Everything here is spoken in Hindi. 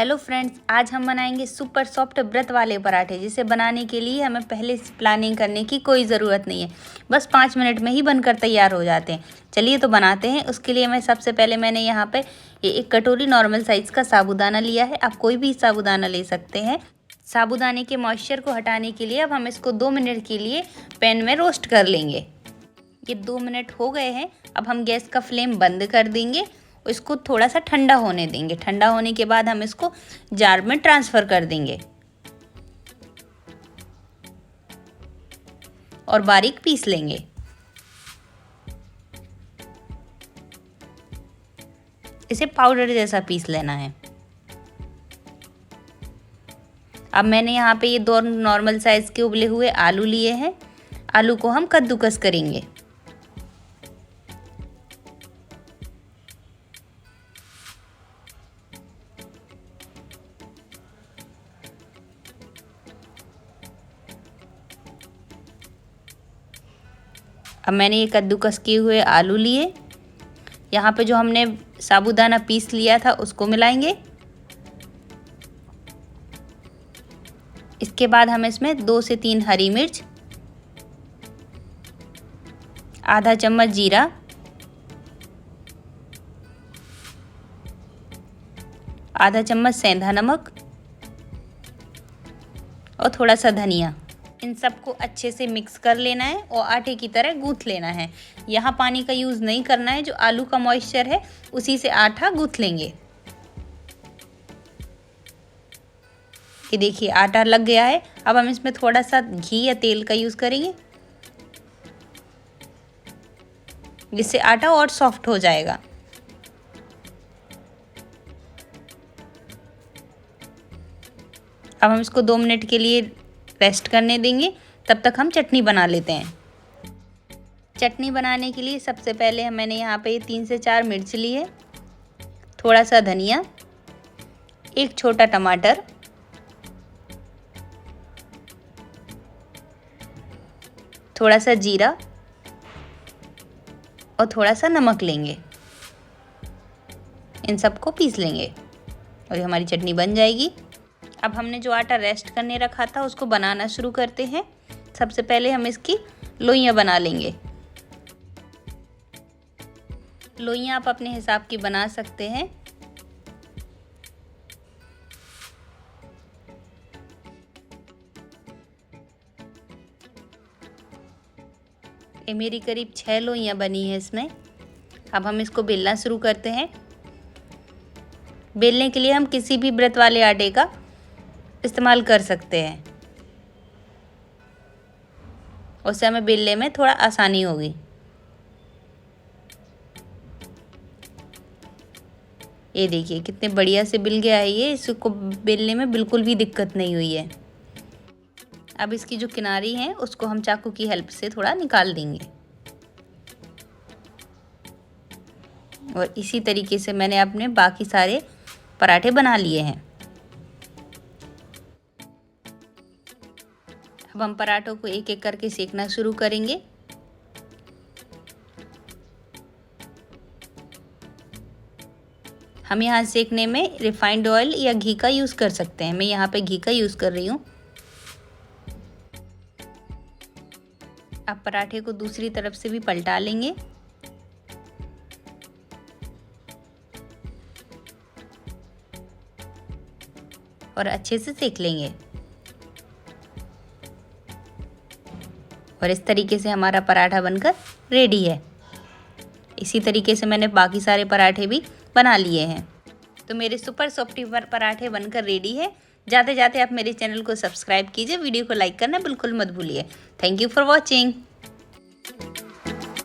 हेलो फ्रेंड्स, आज हम बनाएंगे सुपर सॉफ्ट व्रत वाले पराठे, जिसे बनाने के लिए हमें पहले से प्लानिंग करने की कोई ज़रूरत नहीं है। बस 5 मिनट में ही बनकर तैयार हो जाते हैं। चलिए तो बनाते हैं। उसके लिए मैं सबसे पहले मैंने यहाँ पे ये 1 कटोरी नॉर्मल साइज़ का साबूदाना लिया है। आप कोई भी साबूदाना ले सकते हैं। साबूदाने के मॉइस्चर को हटाने के लिए अब हम इसको 2 मिनट के लिए पैन में रोस्ट कर लेंगे। ये 2 मिनट हो गए हैं। अब हम गैस का फ्लेम बंद कर देंगे। इसको थोड़ा सा ठंडा होने देंगे। ठंडा होने के बाद हम इसको जार में ट्रांसफ़र कर देंगे और बारीक पीस लेंगे। इसे पाउडर जैसा पीस लेना है। अब मैंने यहाँ पे ये 2 नॉर्मल साइज़ के उबले हुए आलू लिए हैं। आलू को हम कद्दूकस करेंगे। अब मैंने ये कद्दूकस किए हुए आलू लिए। यहाँ पे जो हमने साबूदाना पीस लिया था उसको मिलाएंगे। इसके बाद हम इसमें 2 से 3 हरी मिर्च, आधा चम्मच जीरा, आधा चम्मच सेंधा नमक और थोड़ा सा धनिया, इन सबको अच्छे से मिक्स कर लेना है और आटे की तरह गूँथ लेना है। यहाँ पानी का यूज़ नहीं करना है। जो आलू का मॉइस्चर है उसी से आटा गूँथ लेंगे। ये देखिए आटा लग गया है। अब हम इसमें थोड़ा सा घी या तेल का यूज़ करेंगे, जिससे आटा और सॉफ्ट हो जाएगा। अब हम इसको 2 मिनट के लिए रेस्ट करने देंगे। तब तक हम चटनी बना लेते हैं। चटनी बनाने के लिए सबसे पहले मैंने यहाँ पे 3 से 4 मिर्च ली है, थोड़ा सा धनिया, 1 छोटा टमाटर, थोड़ा सा जीरा और थोड़ा सा नमक लेंगे। इन सबको पीस लेंगे और ये हमारी चटनी बन जाएगी। अब हमने जो आटा रेस्ट करने रखा था उसको बनाना शुरू करते हैं। सबसे पहले हम इसकी लोइयां बना लेंगे। लोइयां आप अपने हिसाब की बना सकते हैं। ये मेरी करीब 6 लोइयां बनी है इसमें। अब हम इसको बेलना शुरू करते हैं। बेलने के लिए हम किसी भी व्रत वाले आटे का इस्तेमाल कर सकते हैं। उससे हमें बेलने में थोड़ा आसानी होगी। ये देखिए कितने बढ़िया से बिल गया है ये। इसको बेलने में बिल्कुल भी दिक्कत नहीं हुई है। अब इसकी जो किनारी है उसको हम चाकू की हेल्प से थोड़ा निकाल देंगे और इसी तरीके से मैंने अपने बाकी सारे पराठे बना लिए हैं। अब हम पराठों को एक एक करके सेकना शुरू करेंगे। हम यहाँ सेकने में रिफाइंड ऑयल या घी का यूज़ कर सकते हैं। मैं यहाँ पे घी का यूज़ कर रही हूँ। अब पराठे को दूसरी तरफ से भी पलटा लेंगे और अच्छे से सेक लेंगे। और इस तरीके से हमारा पराठा बनकर रेडी है। इसी तरीके से मैंने बाकी सारे पराठे भी बना लिए हैं। तो मेरे सुपर सॉफ्टी पराठे बनकर रेडी है। जाते जाते आप मेरे चैनल को सब्सक्राइब कीजिए। वीडियो को लाइक करना बिल्कुल मत भूलिए। Thank you for watching.